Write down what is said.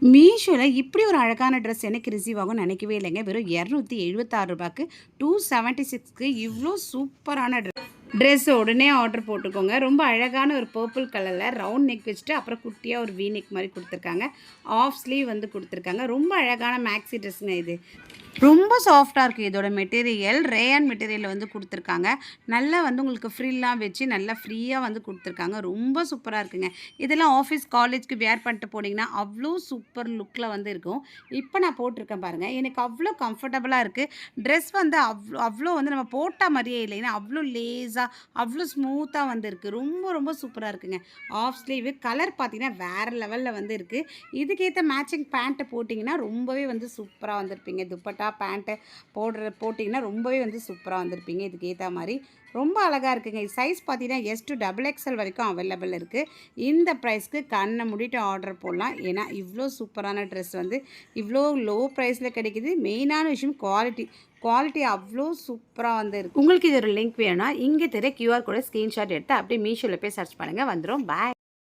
மீஷோவில் இப்படி ஒரு அழகான ட்ரெஸ் எனக்கு ரிசீவ் ஆகும்னு நினைக்கவே இல்லைங்க. வெறும் ரூ. 276க்கு 276க்கு இவ்வளோ சூப்பரான ட்ரெஸ் உடனே ஆர்டர் போட்டுக்கோங்க. ரொம்ப அழகான ஒரு பர்பிள் கலரில் ரவுண்ட் நெக் வச்சுட்டு அப்புறம் குட்டியாக ஒரு வி நெக் மாதிரி கொடுத்துருக்காங்க. ஆஃப் ஸ்லீவ் வந்து கொடுத்துருக்காங்க. ரொம்ப அழகான மேக்ஸி ட்ரெஸ்ஸுங்க இது. ரொம்ப சாஃப்டாக இருக்குது இதோட மெட்டீரியல். ரேயான் மெட்டீரியலில் வந்து கொடுத்துருக்காங்க. நல்லா வந்து உங்களுக்கு ஃப்ரில்லாம் வச்சு நல்லா ஃப்ரீயாக வந்து கொடுத்துருக்காங்க. ரொம்ப சூப்பராக இருக்குங்க. இதெல்லாம் ஆஃபீஸ் காலேஜ்க்கு வேர் பண்ணிட்டு போனீங்கன்னா அவ்வளோ சூப்பர் லுக்கில் வந்து இருக்கும். இப்போ நான் போட்டிருக்கேன் பாருங்கள். எனக்கு அவ்வளோ கம்ஃபர்டபுளாக இருக்குது. ட்ரெஸ் வந்து அவ்வளோ அவ்வளோ வந்து நம்ம போட்ட மாதிரியே இல்லைன்னா அவ்வளோ லேஸாக அவ்வளோ ஸ்மூத்தாக வந்து இருக்குது. ரொம்ப ரொம்ப சூப்பராக இருக்குங்க. ஆஃப் ஸ்லீவ் கலர் பார்த்தீங்கன்னா வேறு லெவலில் வந்து இருக்குது. இதுக்கேற்ற மேட்சிங் பேண்ட்டு போட்டிங்கன்னா ரொம்பவே வந்து சூப்பராக வந்திருப்பீங்க. துப்பட்டா பேண்ட்டு போட்டிங்கன்னா ரொம்பவே வந்து சூப்பராக வந்திருப்பீங்க. இதுக்கு ஏற்ற மாதிரி ரொம்ப அழகாக இருக்குங்க. சைஸ் பார்த்தீங்கன்னா எஸ் டு XXL வரைக்கும் அவைலபிள் இருக்குது. இந்த ப்ரைஸ்க்கு கண்ணை மூடிட்டு ஆர்டர் போடலாம். ஏன்னா இவ்வளோ சூப்பரான ட்ரெஸ் வந்து இவ்வளோ லோ ப்ரைஸில் கிடைக்கிது. மெயினான விஷயம் குவாலிட்டி அவ்வளோ சூப்பராக வந்து இருக்குது. உங்களுக்கு இது ஒரு லிங்க் வேணும்னா இங்கே தெரிய QR கூட ஸ்க்ரீன்ஷாட் எடுத்து அப்படியே மீஷோவில் போய் சர்ச் பண்ணுங்கள், வந்துடும். பாய்.